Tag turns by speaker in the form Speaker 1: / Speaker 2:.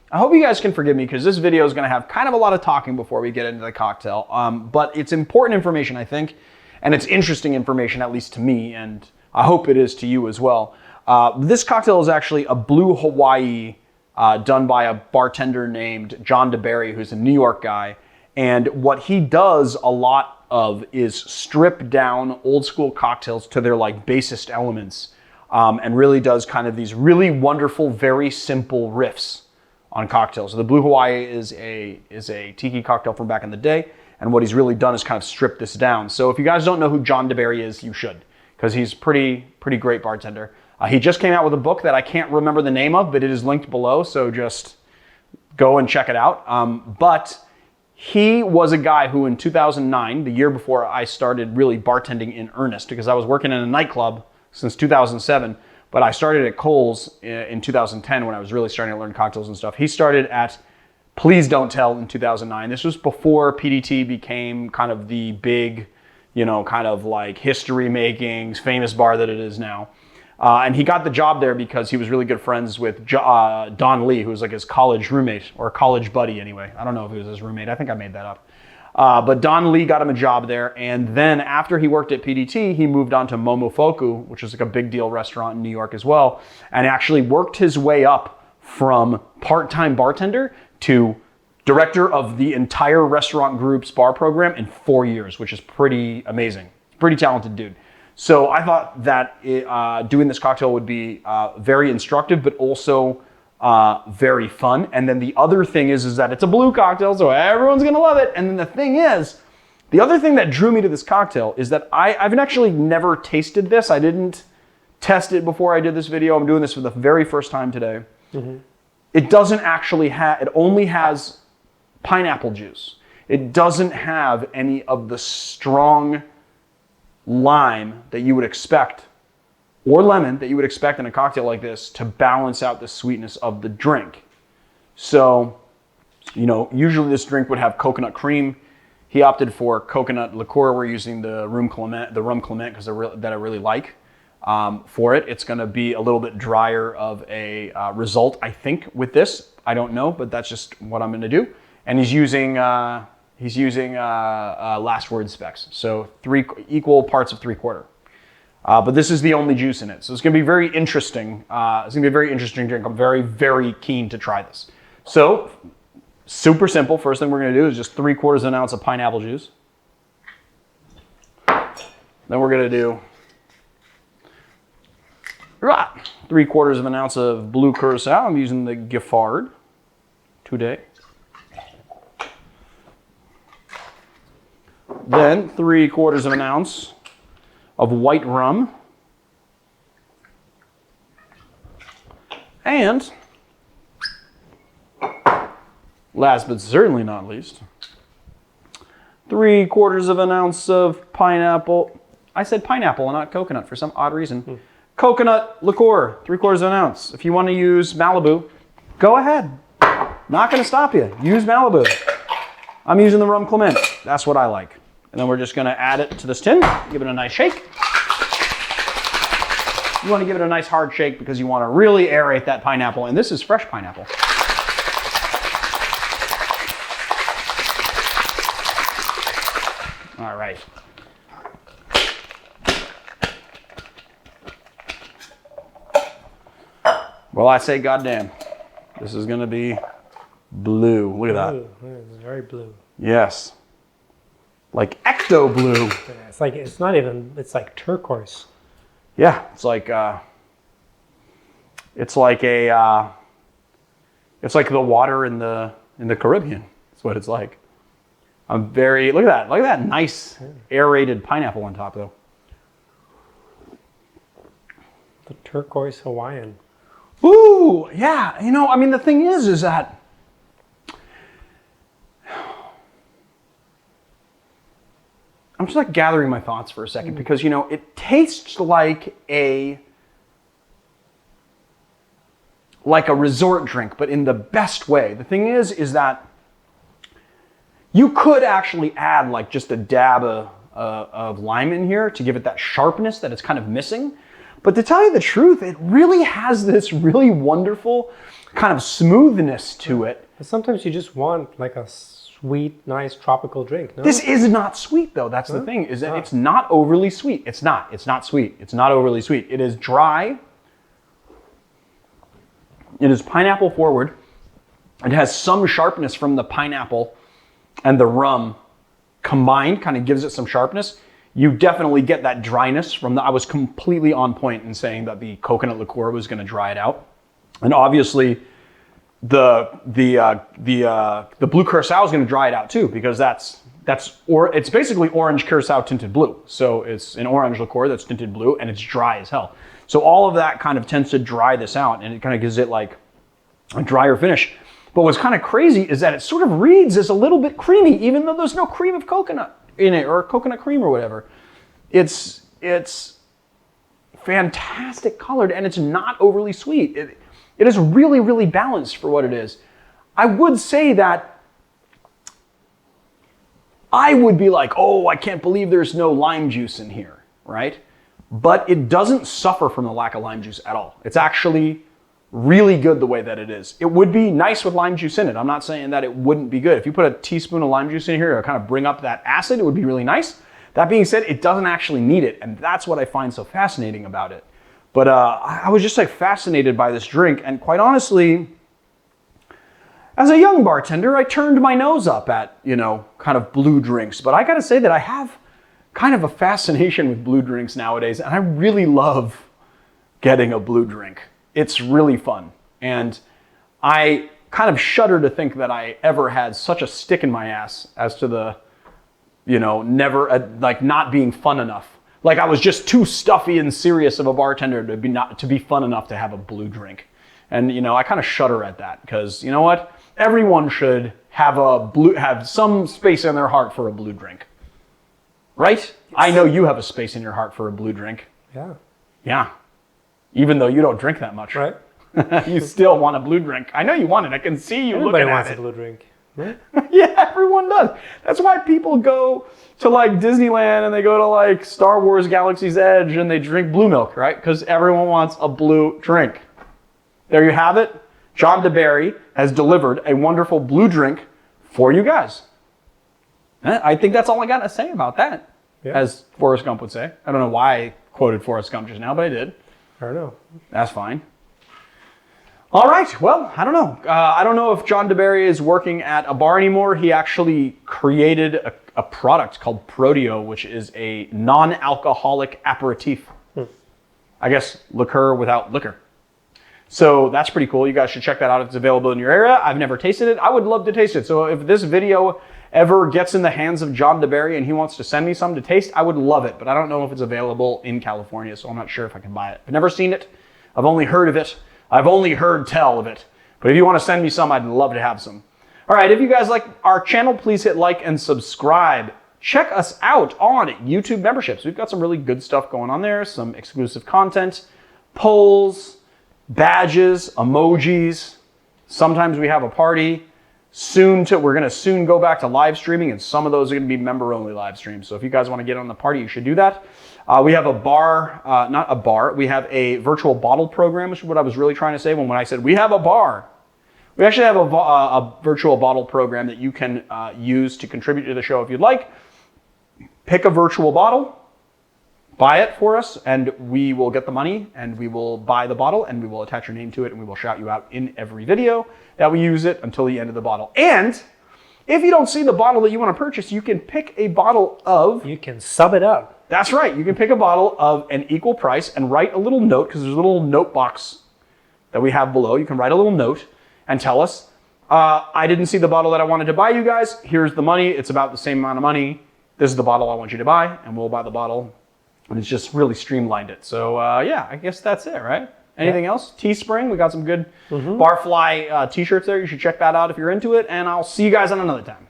Speaker 1: I hope you guys can forgive me because this video is going to have kind of a lot of talking before we get into the cocktail. But it's important information, I think, and it's interesting information, at least to me, and I hope it is to you as well. This cocktail is actually a Blue Hawaii done by a bartender named John Bary, who's a New York guy. And what he does a lot of is strip down old school cocktails to their like basest elements, and really does kind of these really wonderful, very simple riffs on cocktails. So the Blue Hawaii is a tiki cocktail from back in the day, and what he's really done is kind of strip this down. So if you guys don't know who John Bary is, you should, because he's pretty great bartender. He just came out with a book that I can't remember the name of, but it is linked below, so just go and check it out. But he was a guy who in 2009, the year before I started really bartending in earnest, because I was working in a nightclub since 2007, but I started at Cole's in 2010 when I was really starting to learn cocktails and stuff. He started at Please Don't Tell in 2009. This was before PDT became kind of the big, kind of like history making, famous bar that it is now. And he got the job there because he was really good friends with Don Lee, who was like his college roommate, or college buddy anyway. I don't know if he was his roommate. I think I made that up. But Don Lee got him a job there, and then after he worked at PDT, he moved on to Momofoku, which is like a big deal restaurant in New York as well, and actually worked his way up from part-time bartender to director of the entire restaurant group's bar program in 4 years, which is pretty amazing. Pretty talented dude. So I thought that doing this cocktail would be very instructive, but also very fun. And then the other thing is that it's a blue cocktail, so everyone's gonna love it. And then the thing is, the other thing that drew me to this cocktail is that I've actually never tasted this. I didn't test it before I did this video. I'm doing this for the very first time today. Mm-hmm. It doesn't actually have, it only has pineapple juice. It doesn't have any of the strong lime that you would expect, or lemon that you would expect in a cocktail like this to balance out the sweetness of the drink. So, usually this drink would have coconut cream. He opted for coconut liqueur. We're using the rum clement because that I really like for it. It's going to be a little bit drier of a result, I think, with this. I don't know, but that's just what I'm going to do. And he's using last word specs, so 3 equal parts of 3/4. But this is the only juice in it, so it's going to be very interesting. It's going to be a very interesting drink. I'm very, very keen to try this. So, super simple. First thing we're going to do is just 3/4 of an ounce of pineapple juice. Then we're going to do 3/4 of an ounce of blue curacao. I'm using the Giffard today. Then 3/4 of an ounce of white rum. And last but certainly not least, 3/4 of an ounce of pineapple. I said pineapple and not coconut for some odd reason. Coconut liqueur, 3/4 of an ounce. If you want to use Malibu, go ahead. Not going to stop you. Use Malibu. I'm using the rum clement. That's what I like. And then we're just going to add it to this tin, give it a nice shake. You want to give it a nice hard shake because you want to really aerate that pineapple. And this is fresh pineapple. All right. Well, I say goddamn. This is going to be blue. Look at that.
Speaker 2: It's very blue.
Speaker 1: Yes. Like ecto blue.
Speaker 2: Yeah, it's like turquoise.
Speaker 1: Yeah, it's like the water in the Caribbean. That's what it's like. Look at that nice aerated pineapple on top though.
Speaker 2: The turquoise Hawaiian.
Speaker 1: Ooh, yeah. The thing is that I'm just like gathering my thoughts for a second because, it tastes like a resort drink, but in the best way. The thing is that you could actually add like just a dab of lime in here to give it that sharpness that it's kind of missing. But to tell you the truth, it really has this really wonderful kind of smoothness to it.
Speaker 2: But sometimes you just want like a sweet, nice tropical drink. No?
Speaker 1: This is not sweet though. That's the thing, is that it's not overly sweet. It's not sweet. It's not overly sweet. It is dry. It is pineapple forward. It has some sharpness from the pineapple and the rum combined, kind of gives it some sharpness. You definitely get that dryness from the, I was completely on point in saying that the coconut liqueur was going to dry it out. And obviously the blue curacao is going to dry it out too, because it's basically orange curacao tinted blue. So it's an orange liqueur that's tinted blue and it's dry as hell. So all of that kind of tends to dry this out, and it kind of gives it like a drier finish. But what's kind of crazy is that it sort of reads as a little bit creamy, even though there's no cream of coconut in it, or coconut cream or whatever. It's fantastic colored, and it's not overly sweet. It is really, really balanced for what it is. I would say that I would be like, oh, I can't believe there's no lime juice in here, right? But it doesn't suffer from the lack of lime juice at all. It's actually really good the way that it is. It would be nice with lime juice in it. I'm not saying that it wouldn't be good. If you put a teaspoon of lime juice in here to kind of bring up that acid, it would be really nice. That being said, it doesn't actually need it, and that's what I find so fascinating about it. But I was just like fascinated by this drink, and quite honestly, as a young bartender, I turned my nose up at, kind of blue drinks. But I gotta say that I have kind of a fascination with blue drinks nowadays, and I really love getting a blue drink. It's really fun. And I kind of shudder to think that I ever had such a stick in my ass as to the, never, like not being fun enough. Like I was just too stuffy and serious of a bartender to be fun enough to have a blue drink. And, I kind of shudder at that because, you know what? Everyone should have some space in their heart for a blue drink. Right? Yes. I know you have a space in your heart for a blue drink.
Speaker 2: Yeah.
Speaker 1: Yeah. Even though you don't drink that much.
Speaker 2: Right.
Speaker 1: You still want a blue drink. I know you want it. I can see you looking at it.
Speaker 2: Everybody wants a blue drink. Right?
Speaker 1: Yeah, everyone does. That's why people go to like Disneyland and they go to like Star Wars Galaxy's Edge and they drink blue milk, right? Because everyone wants a blue drink. There you have it. John Bary has delivered a wonderful blue drink for you guys. I think that's all I got to say about that, as Forrest Gump would say. I don't know why I quoted Forrest Gump just now, but I did.
Speaker 2: I don't know.
Speaker 1: That's fine. All right. Well, I don't know. I don't know if John Bary is working at a bar anymore. He actually created a product called Proteau, which is a non-alcoholic aperitif. I guess liqueur without liquor. So that's pretty cool. You guys should check that out if it's available in your area. I've never tasted it. I would love to taste it. So if this video ever gets in the hands of John Bary and he wants to send me some to taste, I would love it. But I don't know if it's available in California, so I'm not sure if I can buy it. I've never seen it. I've only heard of it. I've only heard tell of it. But if you want to send me some, I'd love to have some. All right, if you guys like our channel, please hit like and subscribe. Check us out on YouTube memberships. We've got some really good stuff going on there, some exclusive content, polls, badges, emojis. Sometimes we have a party. We're going to soon go back to live streaming, and some of those are going to be member-only live streams. So if you guys want to get on the party, you should do that. We have a bar, not a bar. We have a virtual bottle program, which is what I was really trying to say when I said we have a bar. We actually have a virtual bottle program that you can use to contribute to the show if you'd like. Pick a virtual bottle, buy it for us, and we will get the money, and we will buy the bottle, and we will attach your name to it, and we will shout you out in every video that we use it until the end of the bottle. And if you don't see the bottle that you want to purchase, you can pick a bottle of...
Speaker 2: You can sub it up.
Speaker 1: That's right. You can pick a bottle of an equal price and write a little note, because there's a little note box that we have below. You can write a little note and tell us, I didn't see the bottle that I wanted to buy you guys. Here's the money. It's about the same amount of money. This is the bottle I want you to buy, and we'll buy the bottle. And it's just really streamlined it. So yeah, I guess that's it, right? Anything else? Teespring, we got some good Barfly t-shirts there. You should check that out if you're into it. And I'll see you guys on another time.